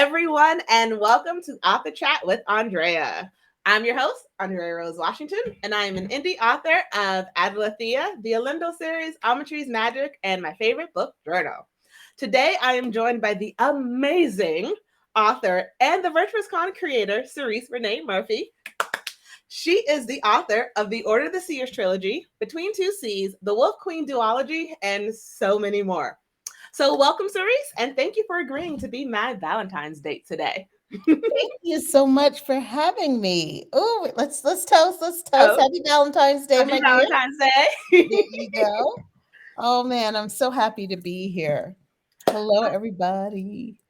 everyone, and welcome to Author Chat with Andrea. I'm your host, AndreaRoseWashington, and I am an indie author of Adelathea, the Alindo series, Almatree's Magic, and my favorite book, Journal. Today, I am joined by the amazing author and the Virtuous Con creator, Cerece Renee Murphy. She is the author of the Order of the Seers Trilogy, Between Two Seas, the Wolf Queen duology, and so many more. So welcome, Cerece, and thank you for agreeing to be my Valentine's date today. Thank you so much for having me. Oh, let's toast. Let's toast. Oh, Happy Valentine's Day, happy my dear. Valentine's Day. There you go. Oh man, I'm so happy to be here. Hello, everybody.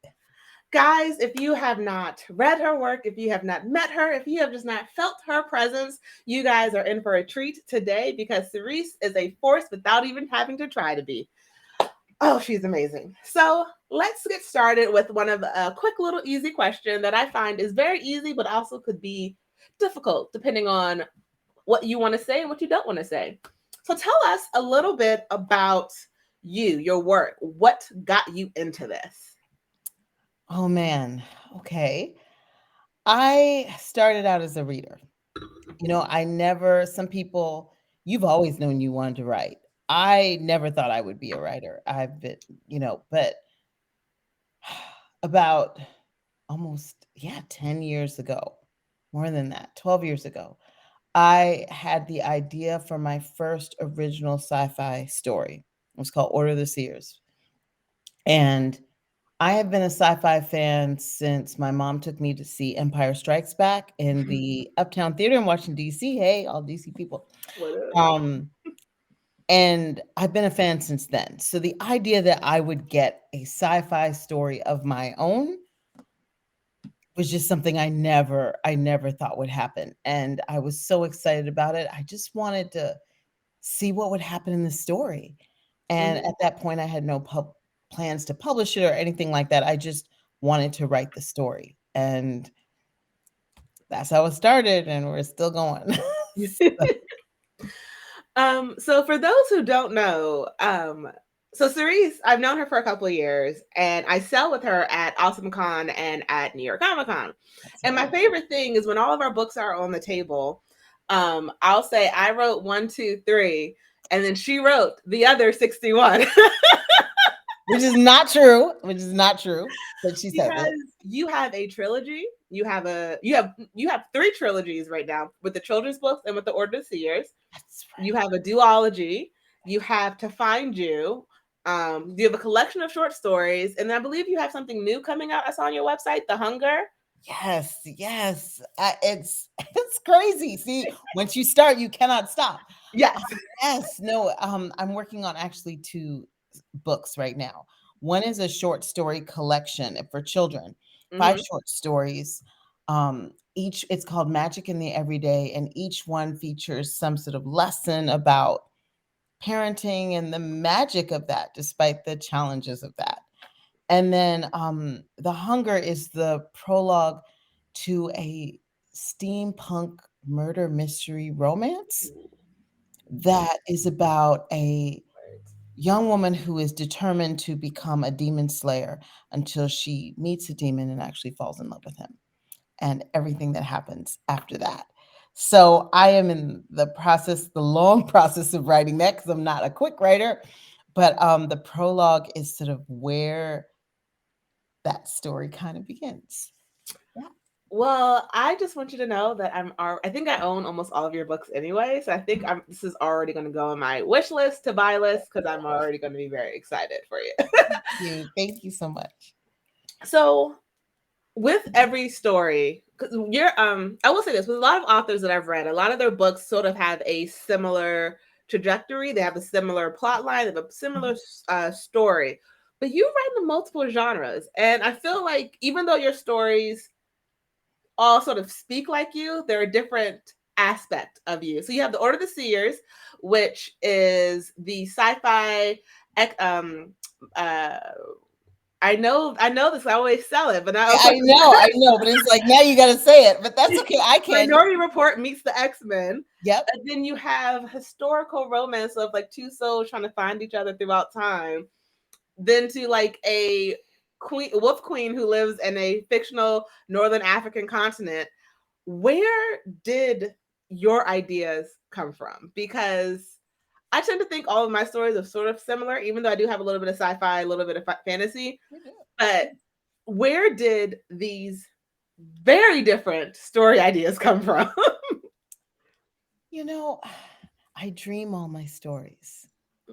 Guys, if you have not read her work, if you have not met her, if you have just not felt her presence, you guys are in for a treat today because Cerece is a force without even having to try to be. Oh, she's amazing. So let's get started with one of a quick little easy question that I find is very easy, but also could be difficult depending on what you want to say and what you don't want to say. So tell us a little bit about you, your work. What got you into this? Oh man. Okay. I started out as a reader. I never, some people, you've always known you wanted to write. I never thought I would be a writer. I've been, but about almost, 10 years ago, more than that, 12 years ago, I had the idea for my first original sci-fi story. It was called Order of the Seers. And I have been a sci-fi fan since my mom took me to see Empire Strikes Back in the Uptown Theater in Washington, D.C. Hey, all D.C. people. What up? Um, and I've been a fan since then. So the idea that I would get a sci-fi story of my own was just something I never thought would happen. And I was so excited about it. I just wanted to see what would happen in the story. And Mhm. at that point, I had no plans to publish it or anything like that. I just wanted to write the story. And that's how it started. And we're still going. So for those who don't know, so Cerise, I've known her for a couple of years, and I sell with her at Awesome Con and at New York Comic Con. That's And my right. favorite thing is when all of our books are on the table, I'll say I wrote one, two, three, and then she wrote the other 61. Which is not true. Which is not true. But she says Because it. you have a trilogy, you have three trilogies right now with the children's books and with the Order of Seers. That's You right. have a duology, you have To Find You, you have a collection of short stories, and I believe you have something new coming out. I saw on your website, The Hunger. Yes, yes. It's it's crazy. See, once you start, you cannot stop. Yes. Yes, no. I'm working on actually two books right now. One is a short story collection for children, five Hmm. short stories. Each it's called Magic in the Everyday, and each one features some sort of lesson about parenting and the magic of that, despite the challenges of that. And then The Hunger is the prologue to a steampunk murder mystery romance that is about a young woman who is determined to become a demon slayer until she meets a demon and actually falls in love with him and everything that happens after that. So I am in the long process of writing that because I'm not a quick writer, but the prologue is sort of where that story kind of begins. Yeah. Well, I just want you to know that I think I own almost all of your books anyway, so I think this is already going to go on my wish list to buy list because I'm already going to be very excited for you. Thank you so much. So with every story, because I will say this, with a lot of authors that I've read, a lot of their books sort of have a similar trajectory. They have a similar plot line, they have a similar story, but you write in multiple genres, and I feel like even though your stories all sort of speak like you, they're a different aspect of you. So you have the Order of the Seers, which is the sci-fi um uh I know this. I always sell it, but I also I know, but it's like now you got to say it, but that's okay. I can. Minority Report meets the X-Men. Yep. And then you have historical romance of like two souls trying to find each other throughout time. Then to like a wolf queen who lives in a fictional northern African continent, where did your ideas come from? Because I tend to think all of my stories are sort of similar, even though I do have a little bit of sci-fi, a little bit of fantasy. But where did these very different story ideas come from? You know, I dream all my stories.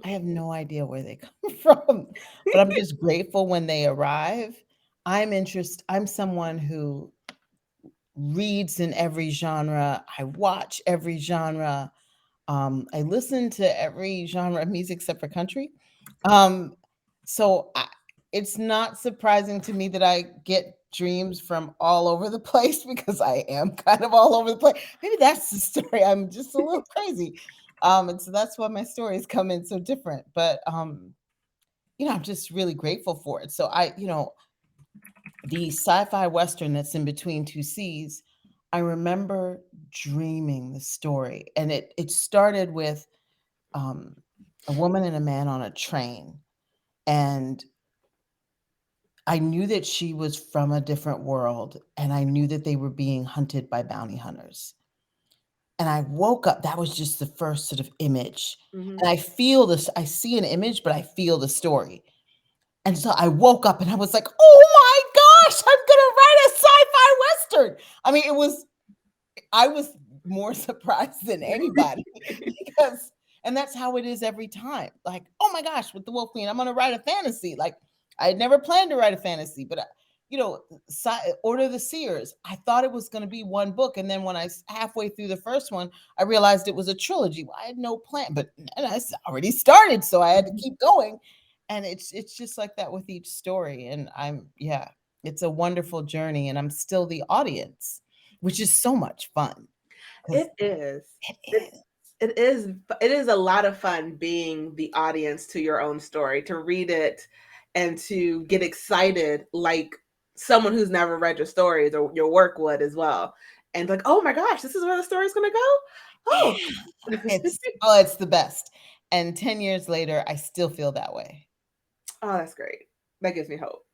I have no idea where they come from, but I'm just grateful when they arrive. I'm someone who reads in every genre. I watch every genre. I listen to every genre of music except for country. Um, so it's not surprising to me that I get dreams from all over the place because I am kind of all over the place. Maybe that's the story. I'm just a little crazy. And so that's why my stories come in so different. But I'm just really grateful for it. So the sci-fi western that's in between two seas, I remember dreaming the story, and it started with um, a woman and a man on a train, and I knew that she was from a different world, and I knew that they were being hunted by bounty hunters. And I woke up, that was just the first sort of image. Mm-hmm. And I feel this, I see an image, but I feel the story. And so I woke up and I was like, oh my gosh, I'm gonna write a sci-fi western. I mean, I was more surprised than anybody because, and that's how it is every time. Like, oh my gosh, with the Wolf Queen, I'm going to write a fantasy. Like, I had never planned to write a fantasy, but Order of the Seers, I thought it was going to be one book. And then when halfway through the first one, I realized it was a trilogy. Well, I had no plan, but and I already started, so I had to keep going. And it's just like that with each story. And it's a wonderful journey, and I'm still the audience, which is so much fun. It is. It is. It is. It is a lot of fun being the audience to your own story, to read it and to get excited like someone who's never read your stories or your work would as well. And like, oh my gosh, this is where the story's going to go. Oh, It's the best. And 10 years later, I still feel that way. Oh, that's great. That gives me hope.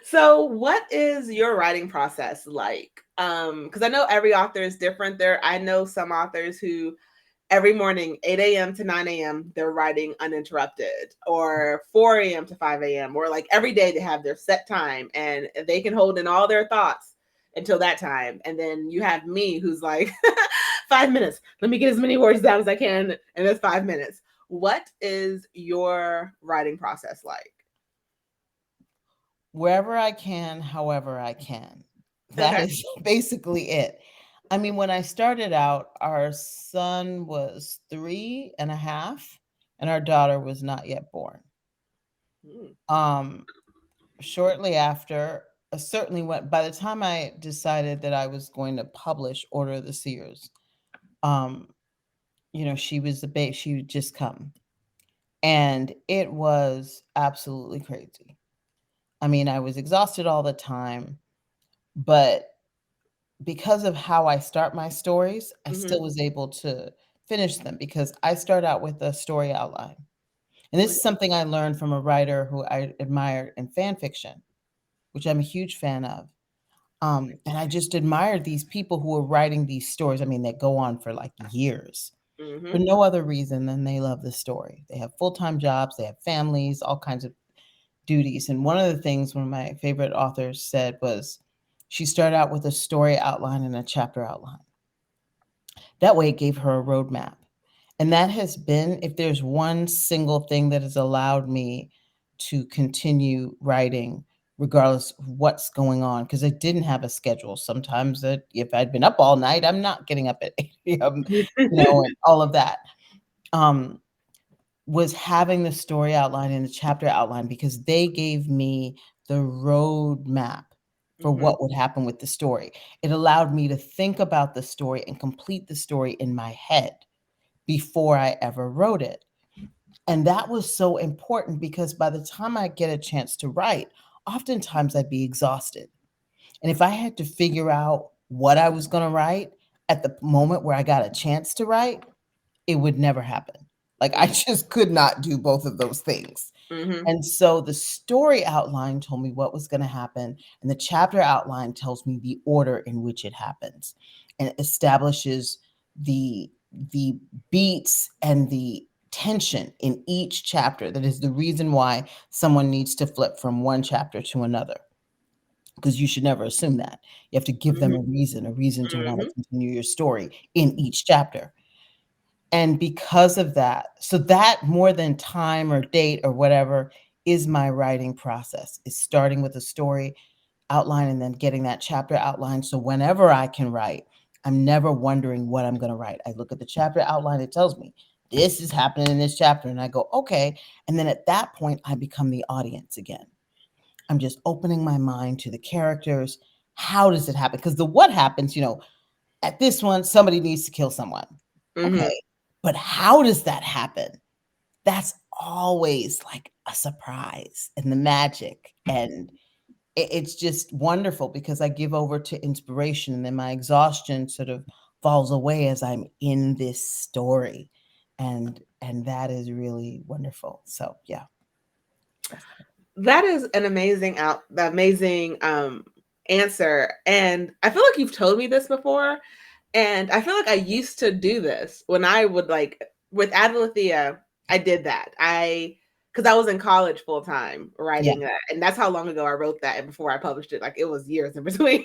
So, what is your writing process like? Because I know every author is different. I know some authors who every morning, 8 a.m. to 9 a.m., they're writing uninterrupted, or 4 a.m. to 5 a.m., or like every day they have their set time and they can hold in all their thoughts until that time. And then you have me who's like, 5 minutes. Let me get as many words down as I can. And that's 5 minutes. What is your writing process like? Wherever I can, however I can. That is basically it. I mean, when I started out, our son was 3.5, and our daughter was not yet born. Shortly after, certainly by the time I decided that I was going to publish Order of the Seers, she was the babe, she would just come. And it was absolutely crazy. I mean, I was exhausted all the time, but because of how I start my stories, I still was able to finish them because I start out with a story outline. And this is something I learned from a writer who I admired in fan fiction, which I'm a huge fan of. And I just admired these people who were writing these stories. I mean, they go on for like years for no other reason than they love the story. They have full-time jobs, they have families, all kinds of duties. And one of the things one of my favorite authors said was she started out with a story outline and a chapter outline. That way it gave her a roadmap. And that has been, if there's one single thing that has allowed me to continue writing, regardless of what's going on, because I didn't have a schedule. Sometimes if I'd been up all night, I'm not getting up at 8 a.m., and all of that. Was having the story outline and the chapter outline, because they gave me the roadmap for what would happen with the story. It allowed me to think about the story and complete the story in my head before I ever wrote it. And that was so important because by the time I get a chance to write, oftentimes I'd be exhausted. And if I had to figure out what I was going to write at the moment where I got a chance to write, it would never happen. Like I just could not do both of those things. Mm-hmm. And so the story outline told me what was going to happen, and the chapter outline tells me the order in which it happens, and it establishes the beats and the tension in each chapter. That is the reason why someone needs to flip from one chapter to another, because you should never assume that. You have to give them a reason to want to Mm-hmm. continue your story in each chapter. And because of that, so that more than time or date or whatever is my writing process, is starting with a story outline and then getting that chapter outline. So whenever I can write, I'm never wondering what I'm going to write. I look at the chapter outline, it tells me this is happening in this chapter. And I go, okay. And then at that point, I become the audience again. I'm just opening my mind to the characters. How does it happen? Because the what happens, at this one, somebody needs to kill someone. Mm-hmm. Okay. But how does that happen? That's always like a surprise and the magic. And it's just wonderful because I give over to inspiration and then my exhaustion sort of falls away as I'm in this story. And that is really wonderful. So yeah. That is an amazing answer. And I feel like you've told me this before. And I feel like I used to do this when I would like with Adelathea, I did that. Because I was in college full time Yeah. writing that. And that's how long ago I wrote that. And before I published it, like it was years in between.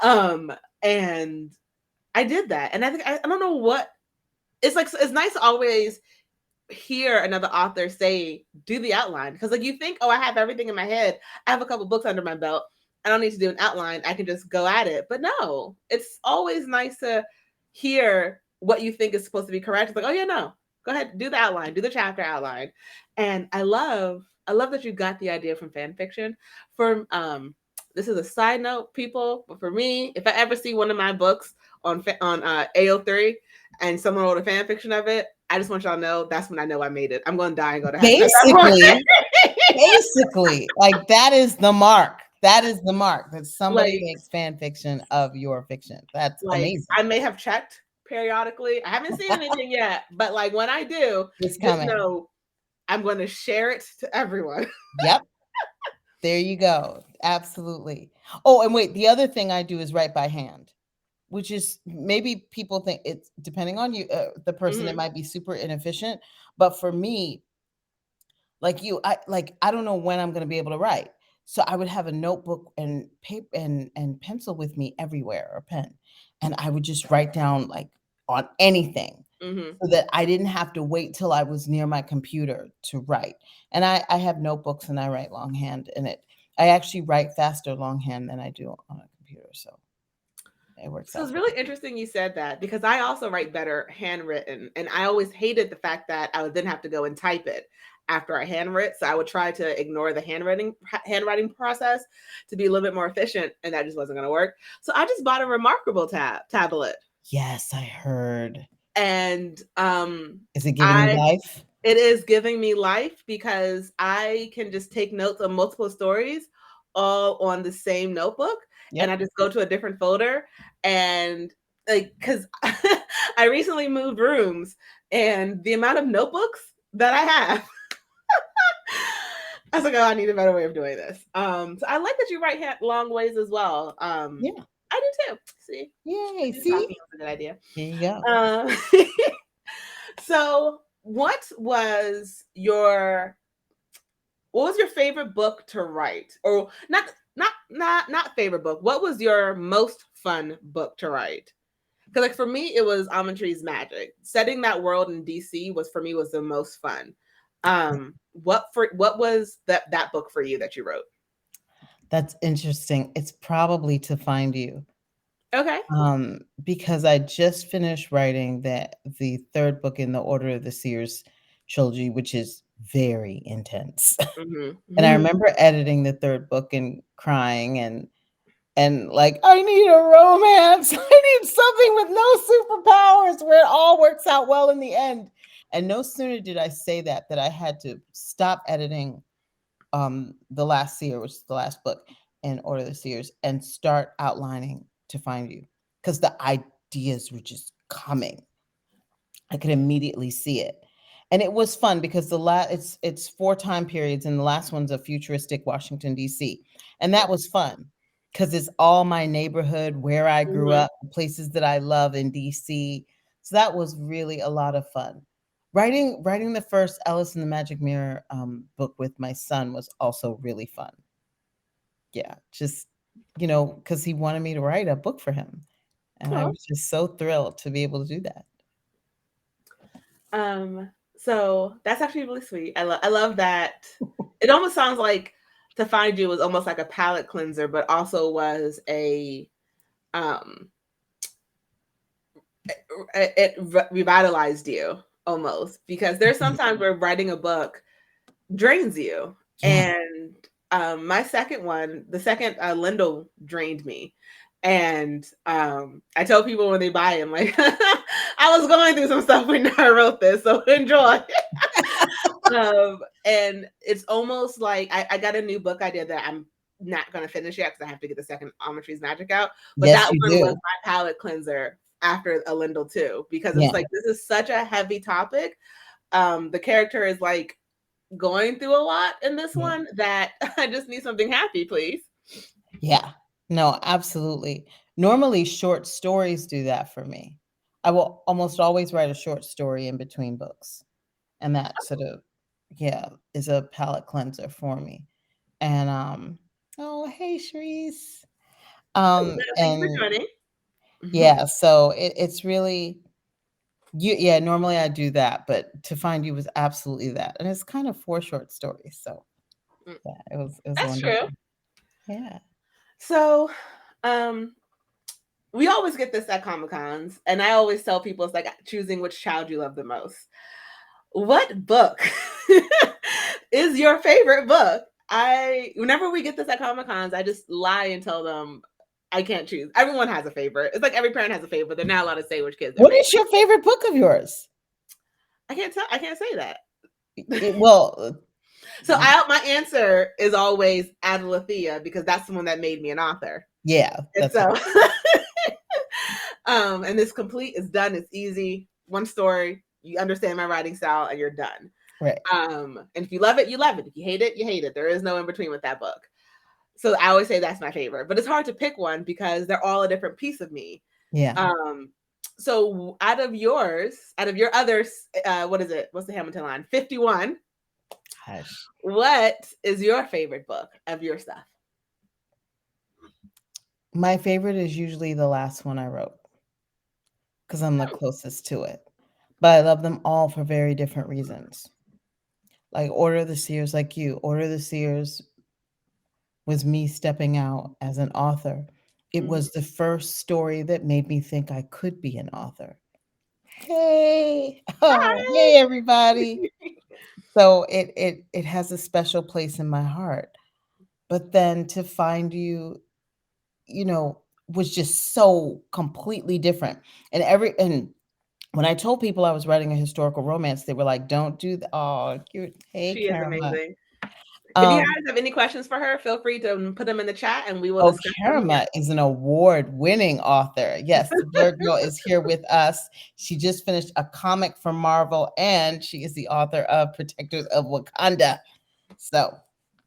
And I did that. And I think I don't know what it's like. It's nice to always hear another author say do the outline, because like you think, oh, I have everything in my head, I have a couple books under my belt, I don't need to do an outline, I can just go at it. But no, it's always nice to hear what you think is supposed to be correct. It's like, oh yeah, no, go ahead, do the outline, do the chapter outline. And I love that you got the idea from fan fiction. For this is a side note, people, but for me, if I ever see one of my books on AO3 and someone wrote a fan fiction of it, I just want y'all to know that's when I know I made it. I'm going to die and go to heaven at that Basically, point. basically, like that is the mark. That is the mark that somebody like, makes fan fiction of your fiction. That's like amazing. I may have checked periodically. I haven't seen anything yet, but like when I do, It's just coming. know I'm going to share it to everyone. Yep. There you go. Absolutely. Oh, and wait, the other thing I do is write by hand, which is maybe people think it's depending on you, the person, it Mm-hmm. might be super inefficient. But for me, like you, I don't know when I'm going to be able to write. So I would have a notebook and paper and pencil with me everywhere, or pen, and I would just write down like on anything, Mm-hmm. so that I didn't have to wait till I was near my computer to write. And I have notebooks and I write longhand, and I actually write faster longhand than I do on a computer. So it works So out it's for me. really interesting you said that, because I also write better handwritten, and I always hated the fact that I would then have to go and type it after I handwrite. So I would try to ignore the handwriting process to be a little bit more efficient, and that just wasn't going to work. So I just bought a Remarkable tablet, Yes, I heard. and Is it giving you I life? it is giving me life because I can just take notes on multiple stories all on the same notebook, and I Yep. just go to a different folder. And like, because I recently moved rooms, and the amount of notebooks that I have, I was like, oh, I need a better way of doing this. So I like that you write long ways as well. Yeah. I do too. See, Yay. you taught See? me it was a good idea. Here you go. Um, so what was your favorite book to write? Or not favorite book. What was your most fun book to write? Because like for me, it was Almond Tree's Magic. Setting that world in DC was the most fun. What was that book for you that you wrote? That's interesting. It's probably To Find You. Okay. Because I just finished writing the third book in the Order of the Seers Trilogy, which is very intense. And I Mm-hmm. remember editing the third book and crying and like, I need a romance. I need something with no superpowers where it all works out well in the end. And no sooner did I say that I had to stop editing The Last Seer, which is the last book in Order of the Seers, and start outlining To Find You, because the ideas were just coming. I could immediately see it. And it was fun because it's 4 time periods, and the last one's a futuristic Washington, DC. And that was fun because it's all my neighborhood, where I grew Mhm. up, places that I love in DC. So that was really a lot of fun. Writing the first Alice in the Magic Mirror book with my son was also really fun. Yeah, just because he wanted me to write a book for him, and I Oh. was just so thrilled to be able to do that. So that's actually really sweet. I love that. It almost sounds like To Find You was almost like a palate cleanser, but also was a um revitalized you almost, because there's sometimes where writing a book drains you. Yeah. And my second one, the second Lindell drained me. And I tell people when they buy it, I'm like, I was going through some stuff when I wrote this, so enjoy. And it's almost like I got a new book idea that I'm not going to finish yet because I have to get the second Almond Tree's Magic out. But Yes, that you one was do. my palate cleanser after a Lindell too, because it was Yeah. like, this is such a heavy topic. The character is like going through a lot in this Yeah. one that I just need something happy, please. Yeah. No, absolutely. Normally, short stories do that for me. I will almost always write a short story in between books, and that sort of, yeah, is a palate cleanser for me. And oh, hey, Sharice. Hello, thank you for And joining. yeah, so it's really yeah, normally I do that, but To Find You was absolutely that. And it's kind of 4 short stories. So yeah, it was That's true. wonderful. Yeah. So, um, we always get this at Comic Cons, and I always tell people it's like choosing which child you love the most. What book is your favorite book? Whenever we get this at Comic Cons, I just lie and tell them I can't choose. Everyone has a favorite. It's like every parent has a favorite. They're not allowed to say which kid's their What favorite. is your favorite book of yours? I can't tell. I can't say that. Well, So my answer is always Adelathea, because that's the one that made me an author. yeah, And that's so, right. and it's complete. It's done. It's easy. One story. You understand my writing style, and you're done. Right. And if you love it, you love it. If you hate it, you hate it. There is no in between with that book. So I always say that's my favorite, but it's hard to pick one because they're all a different piece of me. Yeah. So out of your others, what is it? What's the Hamilton line? 51. Hush. What is your favorite book of your stuff? My favorite is usually the last one I wrote because I'm the closest to it. But I love them all for very different reasons. Like Order of the Seers, like you. Order of the Seers was me stepping out as an author. It Mhm. was the first story that made me think I could be an author. Hey, oh, Hi. hey, everybody. So it has a special place in my heart. But then To Find You, was just so completely different. And when I told people I was writing a historical romance, they were like, "Don't do that." Oh, cute. Hey, She is Karma. amazing. If you Um, guys have any questions for her, feel free to put them in the chat and we will oh, discuss them here. Karma is an award-winning author. Yes, the Blurred Girl is here with us. She just finished a comic for Marvel, and she is the author of Protectors of Wakanda. So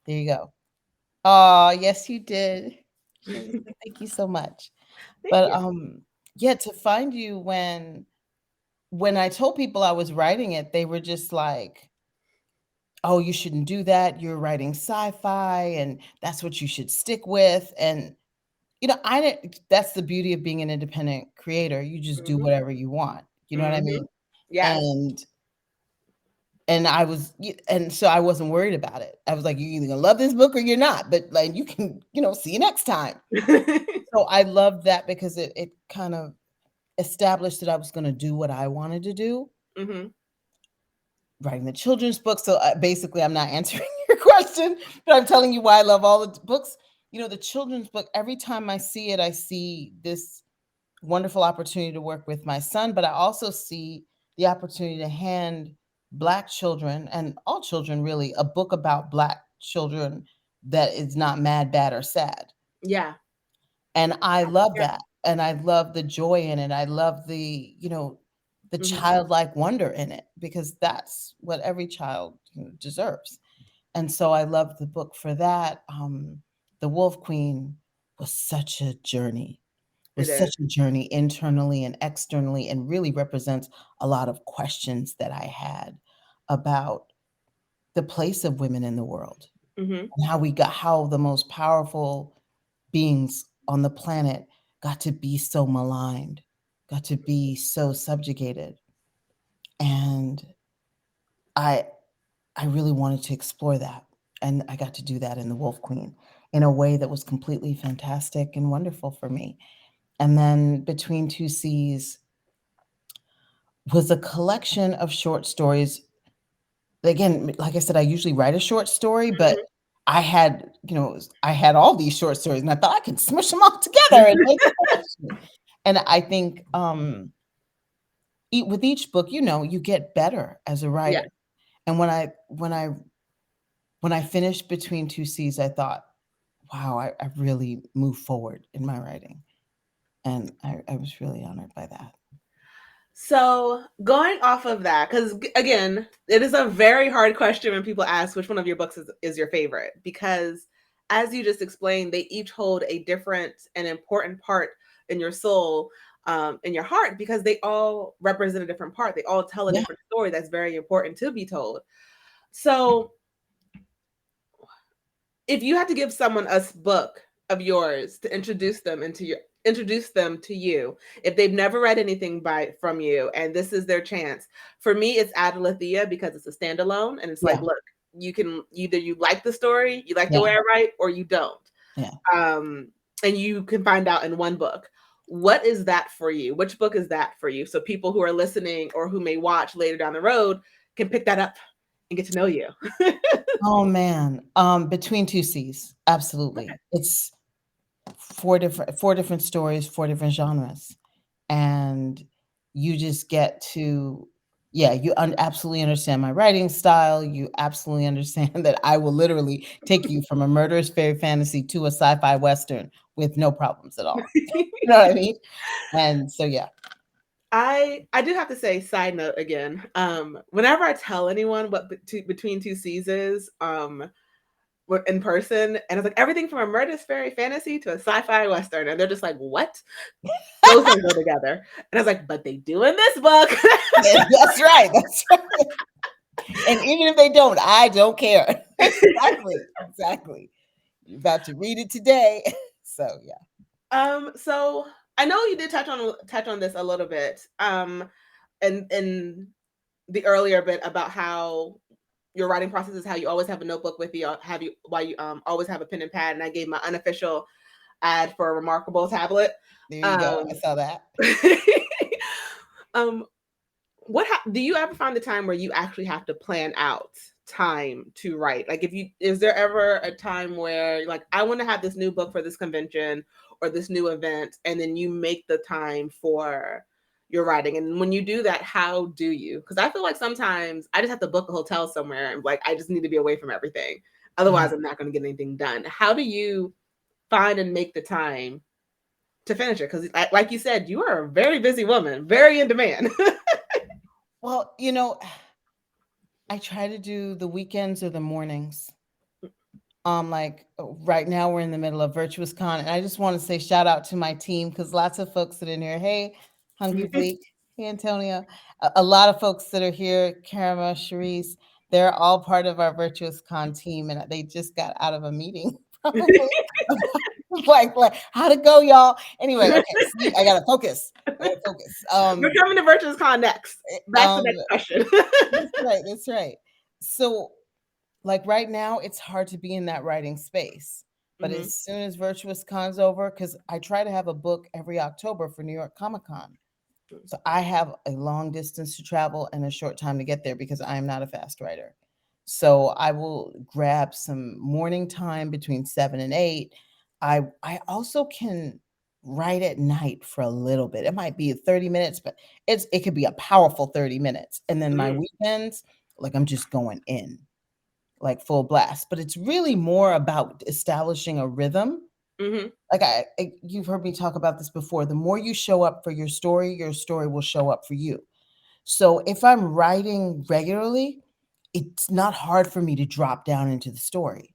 there you go. Oh, yes, you did. Thank you so much. Thank But you. yeah, To Find You, when I told people I was writing it, they were just like, "Oh, you shouldn't do that. You're writing sci-fi, and that's what you should stick with." And I didn't that's the beauty of being an independent creator. You just do Mhm. whatever you want. You know what I Mhm. mean? Yes. And and so I wasn't worried about it. I was like, "You're either gonna love this book or you're not, but like you can, see you next time." So I loved that because it kind of established that I was gonna do what I wanted to do, Mhm. writing the children's book. So basically, I'm not answering your question, but I'm telling you why I love all the books. The children's book. Every time I see it, I see this wonderful opportunity to work with my son, but I also see the opportunity to hand Black children and all children really a book about Black children that is not mad, bad, or sad. Yeah. And I love Yeah. that. And I love the joy in it. I love the, the Mhm. childlike wonder in it, because that's what every child deserves. And so I loved the book for that. The Wolf Queen was such a journey, It was is. such a journey internally and externally, and really represents a lot of questions that I had about the place of women in the world, Mhm. and how the most powerful beings on the planet got to be so maligned, got to be so subjugated. And I I really wanted to explore that. And I got to do that in The Wolf Queen in a way that was completely fantastic and wonderful for me. And then Between Two Seas was a collection of short stories. Again, like I said, I usually write a short story, but Mhm. I had all these short stories and I thought I could smush them all together and make a collection. And I think with each book, you get better as a Yeah. writer. And when I finished Between Two Seas, I thought, wow, I really moved forward in my writing. And I was really honored by that. So going off of that, because again, it is a very hard question when people ask which one of your books is your favorite, because as you just explained, they each hold a different and important part in your soul, in your heart, because they all represent a different part. They all tell a Yeah, different story that's very important to be told. So if you had to give someone a book of yours to introduce them to you, if they've never read anything from you and this is their chance, for me it's Adalathea, because it's a standalone and it's like, yeah, look, you can either you like the story, you like the yeah, way I write, or you don't. yeah. um and you can find out in one book. What is that for you? Which book is that for you, so people who are listening or who may watch later down the road can pick that up and get to know you? Oh man, Between Two Seas, absolutely. It's four different stories, four different genres, and you just get to, yeah, you absolutely understand my writing style. You absolutely understand that I will literally take you from a murderous fairy fantasy to a sci-fi western with no problems at all. You know what I mean? And so, yeah. I do have to say, side note again, whenever I tell anyone what Between Two Seasons, in person, and it's like everything from a murderous fairy fantasy to a sci-fi western, and they're just like, "What? Those don't go together." And I was like, "But they do in this book." That's right. That's right. And even if they don't, I don't care. Exactly. Exactly. You're about to read it today. So, yeah. So I know you did touch on this a little bit, in the earlier bit about how your writing process is how you always have a notebook with you, have you while you always have a pen and pad, and I gave my unofficial ad for a Remarkable tablet. There you go. I Um, saw that. um, do you ever find the time where you actually have to plan out time to write? Like, is there ever a time where you're like, I want to have this new book for this convention or this new event, and then you make the time for your writing? And when you do that, how do you? Because I feel like sometimes I just have to book a hotel somewhere and like I just need to be away from everything. Yeah. Otherwise, I'm not going to get anything done. How do you find and make the time to finish it? Because, like you said, you are a very busy woman, very in demand. Well, I try to do the weekends or the mornings. Like right now we're in the middle of Virtuous Con, and I just want to say shout out to my team because lots of folks that are in here. Hey, Hungry Bleak. Hey, Antonia. A lot of folks that are here. Karama, Cherise. They're all part of our Virtuous Con team, and they just got out of a meeting probably. like how to go, y'all. Anyway, okay. See, I gotta focus. I gotta focus. We're coming to Virtuous Con next. That's the Um, next question. that's right. That's right. So like right now, it's hard to be in that writing space. But Hmm. as soon as Virtuous Con's over, because I try to have a book every October for New York Comic Con. So I have a long distance to travel and a short time to get there because I am not a fast writer. So I will grab some morning time between 7 and 8. I also can write at night for a little bit. It might be 30 minutes, but it could be a powerful 30 minutes. And then my weekends, like I'm just going in like full blast. But it's really more about establishing a rhythm. Hmm. Like you've heard me talk about this before. The more you show up for your story will show up for you. So if I'm writing regularly, it's not hard for me to drop down into the story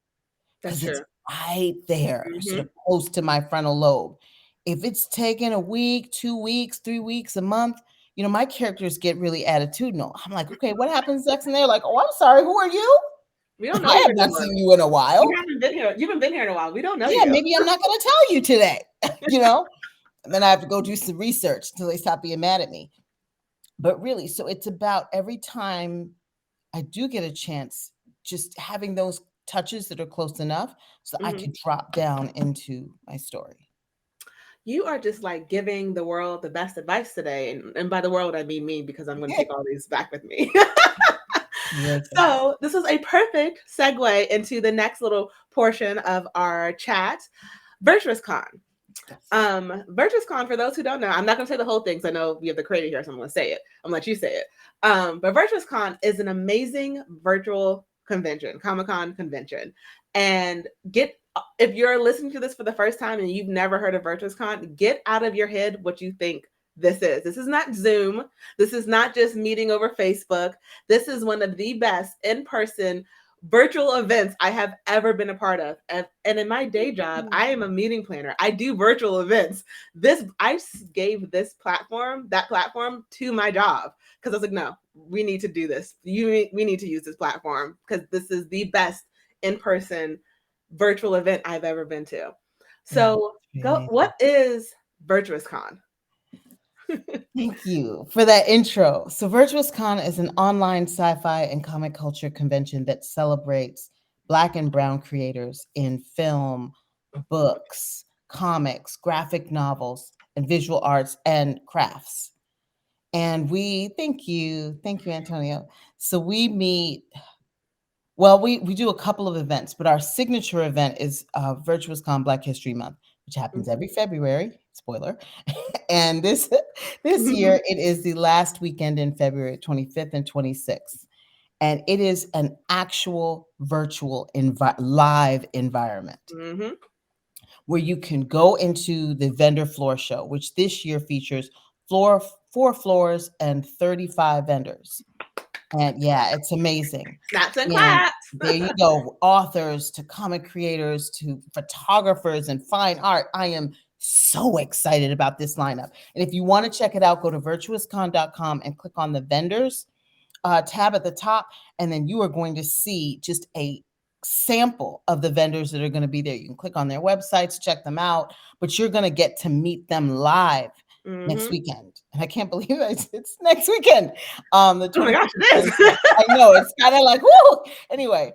That's because it's true. right there, sort Hmm. of close to my frontal lobe. If it's taken a week, 2 weeks, 3 weeks, a month, my characters get really attitudinal. I'm like, okay, what happens next? And they're like, oh, I'm sorry, who are you? We don't know I you have not anymore. seen you in a You while. haven't been here. You haven't been here in a while. We don't know Yeah, you. maybe I'm not going to tell you today, you know? And then I have to go do some research until they stop being mad at me. But really, so it's about every time I do get a chance, just having those touches that are close enough so I Hmm. could drop down into my story. You are just like giving the world the best advice today. And by the world, I mean me because I'm going to take all these back with me. Welcome. So, this is a perfect segue into the next little portion of our chat. Virtuous Con. Yes. Virtuous Con, for those who don't know, I'm not gonna say the whole thing because I know we have the creator here, so I'm gonna say it. I'm gonna let you say it. But Virtuous Con is an amazing virtual convention, Comic Con convention. And get if you're listening to this for the first time and you've never heard of Virtuous Con, get out of your head what you think this is. This is not Zoom. This is not just meeting over Facebook. This is one of the best in-person virtual events I have ever been a part of. And in my day job, I am a meeting planner. I do virtual events. I gave that platform to my job because I was like, no, we need to do this. We need to use this platform because this is the best in-person virtual event I've ever been to. Yeah, So it's pretty go. amazing. What is Virtuous Con? Thank you for that intro. So, Virtuous Con is an online sci fi and comic culture convention that celebrates Black and Brown creators in film, books, comics, graphic novels, and visual arts and crafts. And thank you, Antonio. So, we meet, well, we do a couple of events, but our signature event is Virtuous Con Black History Month, which happens every February. Spoiler. And this year it is the last weekend in February, 25th and 26th. And it is an actual virtual live environment Mm-hmm. where you can go into the vendor floor show, which this year features floor 4 floors and 35 vendors. And yeah, it's amazing. Snaps and And claps. there you go, authors to comic creators to photographers and fine art. I am so excited about this lineup. And if you want to check it out, go to virtuouscon.com and click on the vendors tab at the top, and then you are going to see just a sample of the vendors that are going to be there. You can click on their websites, check them out, but you're going to get to meet them live next Mm-hmm. weekend. And I can't believe it's next weekend, the Oh my 25th gosh, and it is. 26th. I know, it's kind of like, whoo! Anyway,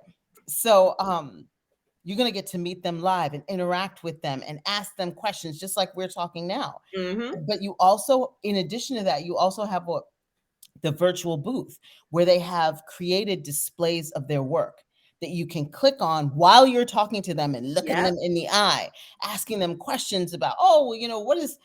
so you're going to get to meet them live and interact with them and ask them questions just like we're talking now. Mm-hmm. But you also, in addition to that, you also have the virtual booth where they have created displays of their work that you can click on while you're talking to them and looking Yep. them in the eye, asking them questions about, oh, well, what is,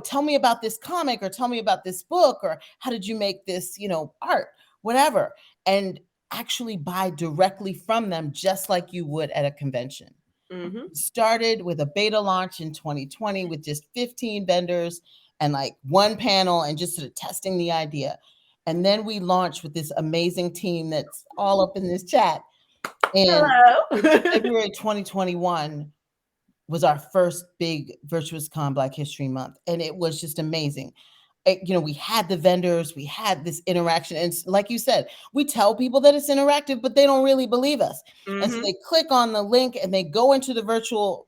tell me about this comic or tell me about this book or how did you make this, art, whatever. And actually buy directly from them just like you would at a convention. Mm-hmm. Started with a beta launch in 2020 with just 15 vendors and like one panel and just sort of testing the idea. And then we launched with this amazing team that's all up in this chat. And Hello. February 2021 was our first big Virtuous Con Black History Month. And it was just amazing. We had the vendors, we had this interaction. And like you said, we tell people that it's interactive, but they don't really believe us. And so Mm-hmm. they click on the link and they go into the virtual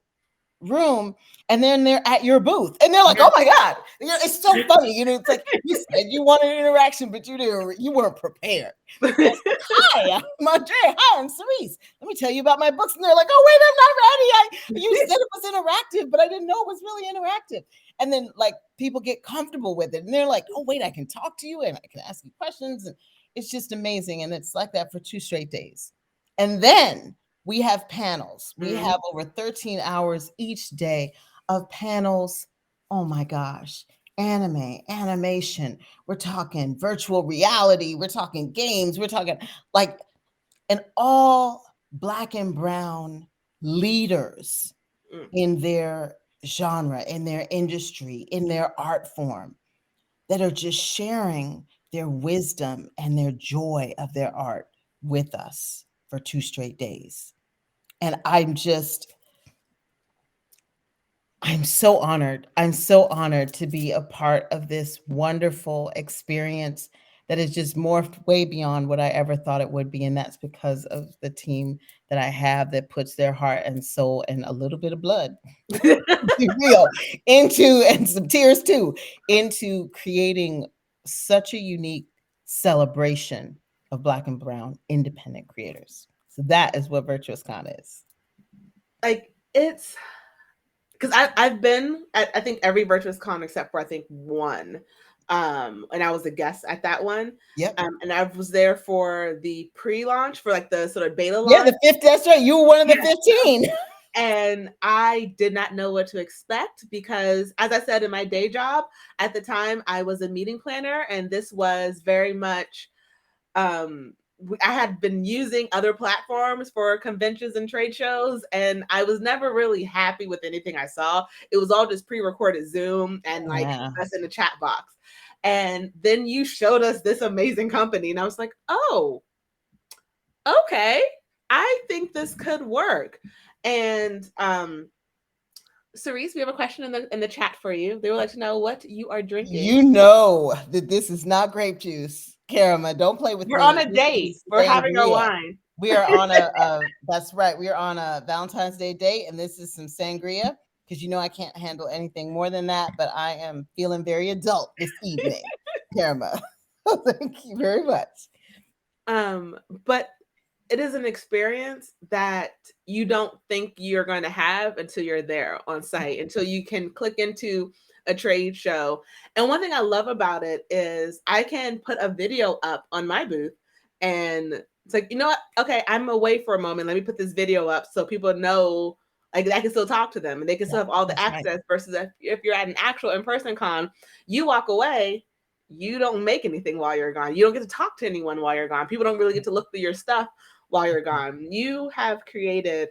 room and then they're at your booth and they're like, oh my God, it's so funny. It's like you said you wanted an interaction, but you weren't prepared. Hi, I'm Andrea. Hi, I'm Cerise. Let me tell you about my books. And they're like, oh, wait, I'm not ready. You said it was interactive, but I didn't know it was really interactive. And then like people get comfortable with it and they're like, oh, wait, I can talk to you and I can ask you questions. And it's just amazing. And it's like that for 2 straight days. And then we have panels. We Mm-hmm. have over 13 hours each day of panels. Oh my gosh. Anime, animation. We're talking virtual reality. We're talking games. We're talking like, and all Black and Brown leaders in their genre, in their industry, in their art form that are just sharing their wisdom and their joy of their art with us for 2 straight days. And I'm so honored. I'm so honored to be a part of this wonderful experience that has just morphed way beyond what I ever thought it would be. And that's because of the team that I have that puts their heart and soul and a little bit of blood, be real, into, and some tears too, into creating such a unique celebration of Black and Brown independent creators. So that is what Virtuous Con is. Like, it's because I've been at, I think, every Virtuous Con except for I think one. And I was a guest at that one. Yep. And I was there for the pre-launch, for like the sort of beta launch. Yeah, the 50. That's right. You were one of the 15. And I did not know what to expect because, as I said, in my day job at the time, I was a meeting planner, and this was very much, I had been using other platforms for conventions and trade shows, and I was never really happy with anything I saw. It was all just pre-recorded Zoom and like us in the chat box. And then you showed us this amazing company, and I was like, oh, okay, I think this could work. And Cerece, we have a question in the chat for you. They would like to know what you are drinking. You know that this is not grape juice, Karama. Don't play with me. We're on a date. We're having our wine. We are on a that's right. We are on a Valentine's Day date, and this is some sangria, because you know I can't handle anything more than that. But I am feeling very adult this evening, Karama. Thank you very much. But it is an experience that you don't think you're going to have until you're there on site, until you can click into a trade show. And one thing I love about it is I can put a video up on my booth, and it's like, you know what? Okay, I'm away for a moment. Let me put this video up so people know, like, I can still talk to them and they can still have all the access. Right. Versus if you're at an actual in-person con, you walk away, you don't make anything while you're gone. You don't get to talk to anyone while you're gone. People don't really get to look through your stuff while you're gone. You have created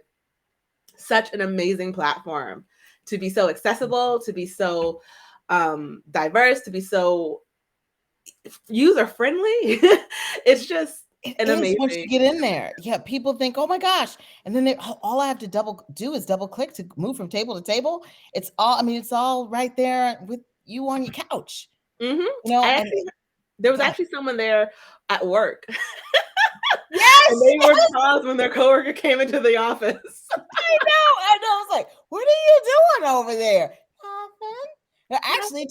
such an amazing platform to be so accessible, to be so diverse, to be so user friendly. It's just amazing. Once you get in there, yeah, people think, oh my gosh, and then all I have to do is double click to move from table to table. It's all right there with you on your couch. Mm-hmm. You know, there was actually someone there at work. Yes, and they were paused when their coworker came into the office. I know. I was like, what are you doing over there? Nothing. Actually,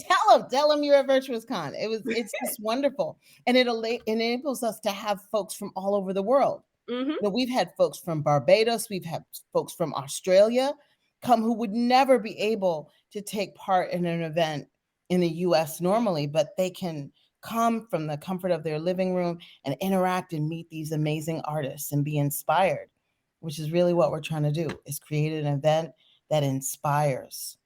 tell them you're at Virtuous Con. It's just wonderful, and it enables us to have folks from all over the world. Mm-hmm. You know, we've had folks from Barbados, we've had folks from Australia come who would never be able to take part in an event in the U.S. normally, but they can come from the comfort of their living room and interact and meet these amazing artists and be inspired, which is really what we're trying to do, is create an event that inspires.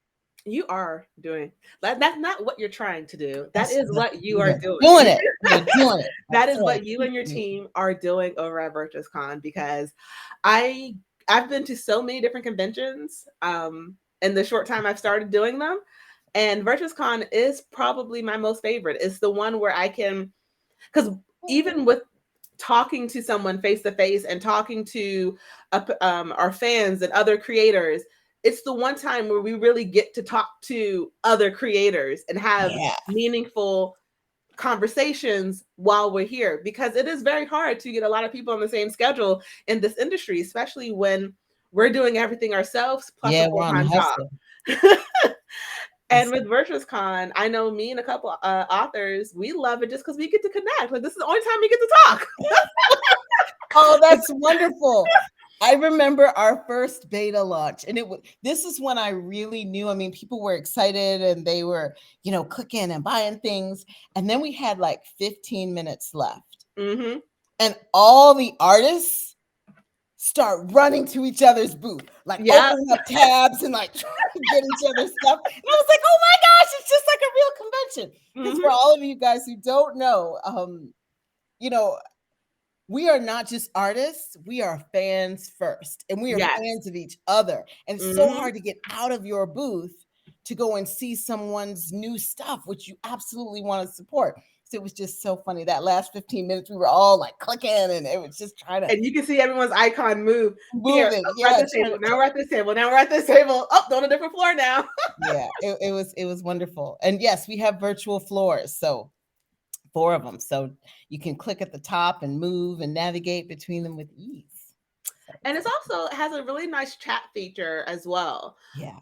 You are doing that. That's not what you're trying to do. That is what you are doing. Doing it. You're doing it. That is what you and your team are doing over at Virtuous Con, because I've been to so many different conventions in the short time I've started doing them. And Virtuous Con is probably my most favorite. It's the one where I can, because even with talking to someone face to face and talking to our fans and other creators, it's the one time where we really get to talk to other creators and have meaningful conversations while we're here, because it is very hard to get a lot of people on the same schedule in this industry, especially when we're doing everything ourselves plus a full-time job. And with Virtuous Con, I know me and a couple authors, we love it just because we get to connect. Like, this is the only time we get to talk. Oh, that's wonderful. I remember our first beta launch, and this is when I really knew. I mean, people were excited and they were, clicking and buying things. And then we had like 15 minutes left. Mm-hmm. And all the artists start running to each other's booth, like opening up tabs and like trying to get each other's stuff. And I was like, oh my gosh, it's just like a real convention. Because for all of you guys who don't know, we are not just artists, we are fans first, and we are fans of each other. And it's so hard to get out of your booth to go and see someone's new stuff, which you absolutely want to support. So it was just so funny. That last 15 minutes, we were all like clicking, and it was just trying to And you can see everyone's icon move. Here, moving. we're at Yeah, this table. Now we're at this table. Now we're at this table. Oh, on a different floor now. yeah. It was wonderful. And yes, we have virtual floors, so 4 of them. So you can click at the top and move and navigate between them with ease. And it's also, it has a really nice chat feature as well. Yeah.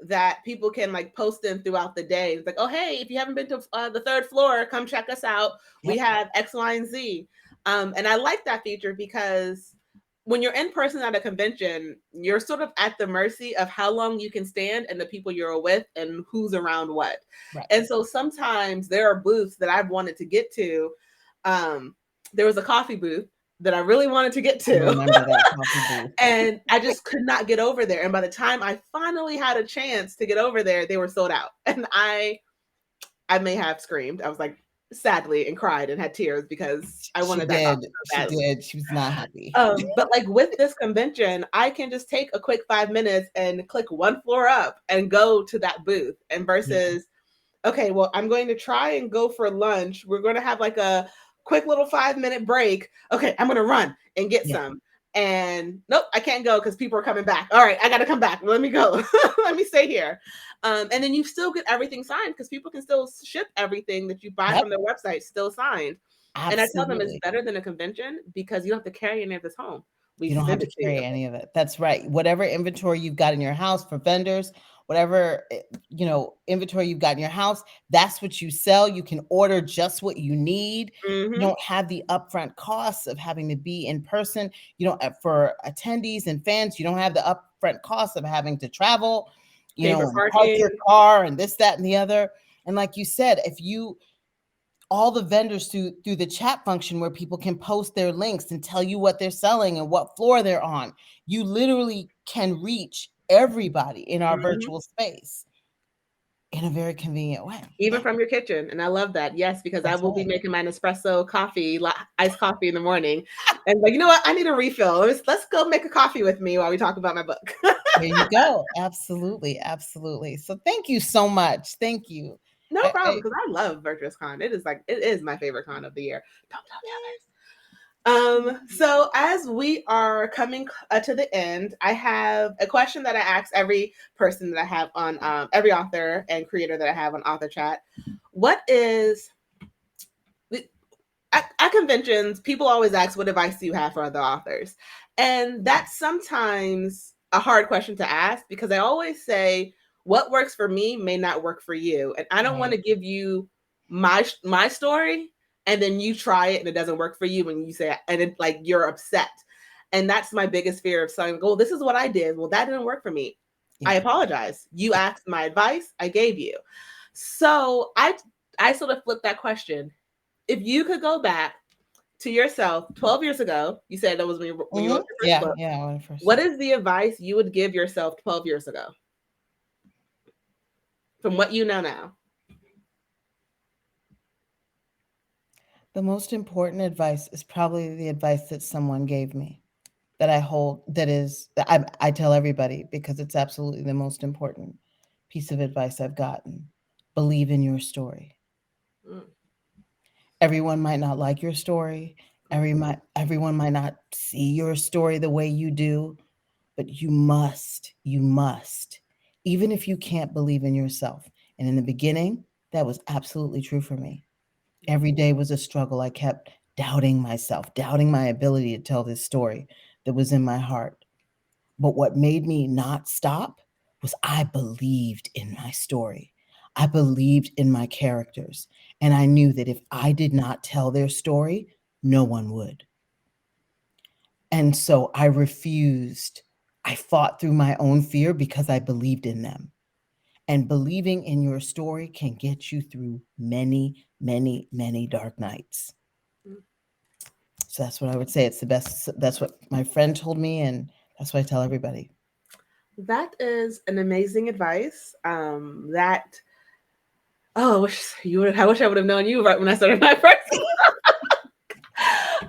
That people can like post in throughout the day. It's like, oh, hey, if you haven't been to the 3rd floor, come check us out. We Yep. have X, Y, and Z. And I like that feature because when you're in person at a convention, you're sort of at the mercy of how long you can stand and the people you're with and who's around what. Right. And so sometimes there are booths that I've wanted to get to. There was a coffee booth that I really wanted to get I to. remember that coffee booth. And I just could not get over there. And by the time I finally had a chance to get over there, they were sold out. And I may have screamed. I was like, sadly, and cried and had tears because I wanted that coffee so badly. She did. She was not happy. But like with this convention, I can just take a quick 5 minutes and click one floor up and go to that booth. And versus, okay, well, I'm going to try and go for lunch. We're going to have like a quick little 5-minute break. Okay, I'm going to run and get some. And nope, I can't go because people are coming back. All right, I got to come back. Let me go. Let me stay here. And then you still get everything signed because people can still ship everything that you buy from their website still signed. Absolutely. And I tell them it's better than a convention because you don't have to carry any of this home. You don't have to carry any of it. That's right. Whatever inventory you've got in your house for vendors, whatever, you know, inventory you've got in your house, that's what you sell. You can order just what you need. You don't have the upfront costs of having to be in person. You don't, for attendees and fans, you don't have the upfront costs of having to travel, you know, and park your car and this, that, and the other. And like you said, if you, all the vendors through the chat function where people can post their links and tell you what they're selling and what floor they're on. You literally can reach everybody in our virtual space in a very convenient way. Even from your kitchen. And I love that. Yes, because I will be making my Nespresso coffee, iced coffee in the morning. And like, you know what? I need a refill. Let's go make a coffee with me while we talk about my book. There you go. Absolutely. Absolutely. So thank you so much. Thank you. No problem, because I love Virtuous Con. It is my favorite con of the year. Don't tell the others. So as we are coming to the end, I have a question that I ask every person that I have on every author and creator that I have on Author Chat. What is at conventions, people always ask, what advice do you have for other authors? And that's sometimes a hard question to ask because I always say, what works for me may not work for you. And I don't want to give you my story and then you try it and it doesn't work for you and you say, and it, like, you're upset. And that's my biggest fear of saying, oh, this is what I did. Well, that didn't work for me. I apologize. You asked my advice. I gave you. So I sort of flipped that question. If you could go back to yourself 12 years ago, you said that was when you wrote your first book. Yeah. What is the advice you would give yourself 12 years ago? From what you know now? The most important advice is probably the advice that someone gave me that I hold, that I tell everybody because it's absolutely the most important piece of advice I've gotten. Believe in your story. Everyone might not like your story. Everyone might not see your story the way you do, but you must, even if you can't believe in yourself. And in the beginning, that was absolutely true for me. Every day was a struggle. I kept doubting myself, doubting my ability to tell this story that was in my heart. But what made me not stop was I believed in my story. I believed in my characters. And I knew that if I did not tell their story, no one would. And so I refused. I fought through my own fear because I believed in them. And believing in your story can get you through many, many, many dark nights. So that's what I would say. It's the best. That's what my friend told me, and that's what I tell everybody. That is an amazing advice. I wish I would have known you right when I started my first.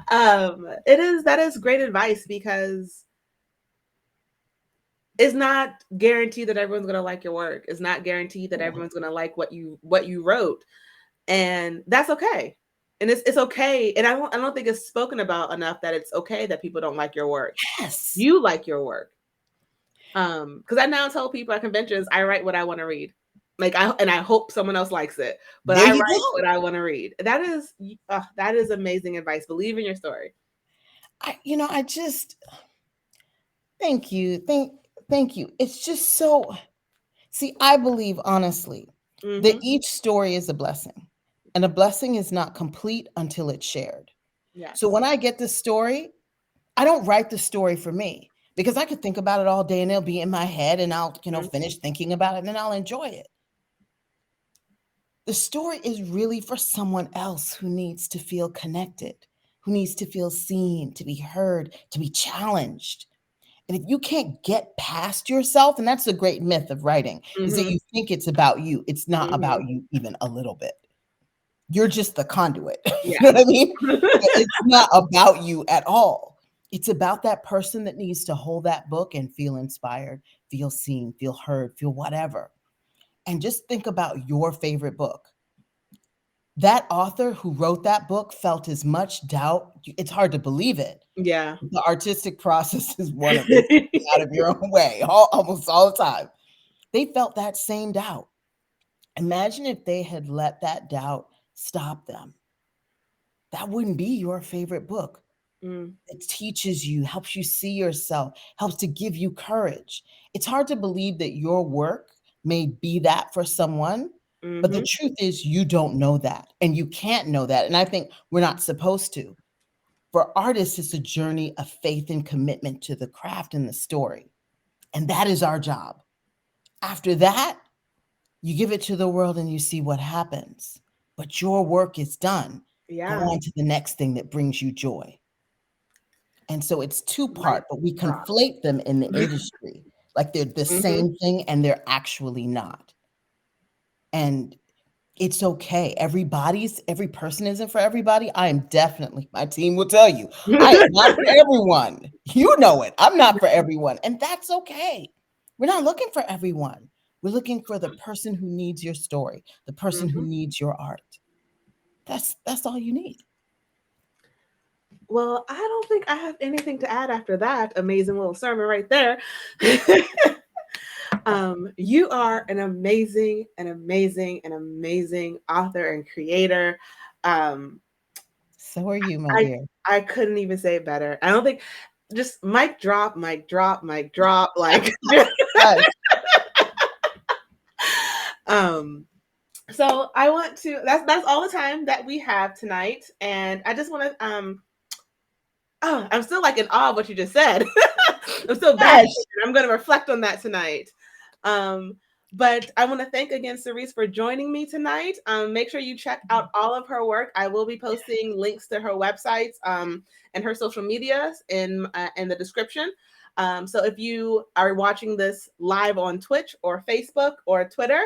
That is great advice because it's not guaranteed that everyone's going to like your work. It's not guaranteed that everyone's going to like what you wrote. And that's okay. And it's okay. And I don't think it's spoken about enough that it's okay that people don't like your work. Yes. You like your work. Because I now tell people at conventions, I write what I want to read. Like I hope someone else likes it, but I write what I want to read. That is amazing advice. Believe in your story. I just thank you. Thank you. It's just so, see, I believe honestly that each story is a blessing, and a blessing is not complete until it's shared. Yes. So when I get this story, I don't write the story for me, because I could think about it all day and it'll be in my head, and I'll, finish thinking about it and then I'll enjoy it. The story is really for someone else who needs to feel connected, who needs to feel seen, to be heard, to be challenged. And if you can't get past yourself, and that's a great myth of writing, is that you think it's about you. It's not about you even a little bit. You're just the conduit. You know what I mean? It's not about you at all. It's about that person that needs to hold that book and feel inspired, feel seen, feel heard, feel whatever. And just think about your favorite book. That author who wrote that book felt as much doubt. It's hard to believe it. Yeah. The artistic process is one of it. Out of your own way, almost all the time. They felt that same doubt. Imagine if they had let that doubt stop them. That wouldn't be your favorite book. It teaches you, helps you see yourself, helps to give you courage. It's hard to believe that your work may be that for someone, but the truth is you don't know that, and you can't know that. And I think we're not supposed to. For artists, it's a journey of faith and commitment to the craft and the story. And that is our job. After that, you give it to the world and you see what happens. But your work is done. Yeah. Go on to the next thing that brings you joy. And so it's two-part, but we conflate them in the industry. Like they're the same thing, and they're actually not. And it's okay. Every person isn't for everybody. I am definitely, my team will tell you, I am not for everyone. You know it. I'm not for everyone. And that's okay. We're not looking for everyone. We're looking for the person who needs your story, the person who needs your art. That's all you need. Well, I don't think I have anything to add after that amazing little sermon right there. You are an amazing author and creator. So are you, my dear. I couldn't even say it better. I don't think, just mic drop. Like, so I want to, that's all the time that we have tonight. And I just want to, I'm still like in awe of what you just said. I'm still back. I'm going to reflect on that tonight. But I want to thank again Cerece for joining me tonight. Make sure you check out all of her work. I will be posting links to her websites and her social medias in the description. So if you are watching this live on Twitch or Facebook or Twitter,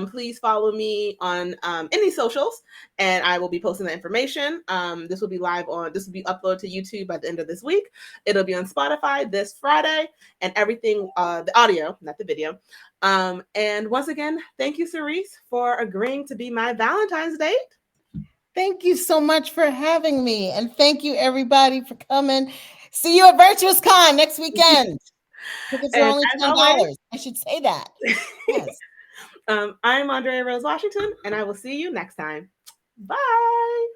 please follow me on any socials, and I will be posting the information. This will be uploaded to YouTube by the end of this week. It'll be on Spotify this Friday, and everything, the audio, not the video. And once again, thank you, Cerece, for agreeing to be my Valentine's date. Thank you so much for having me. And thank you, everybody, for coming. See you at Virtuous Con next weekend. Tickets are only $10. I should say that. Yes. I'm Andrea Rose Washington, and I will see you next time. Bye.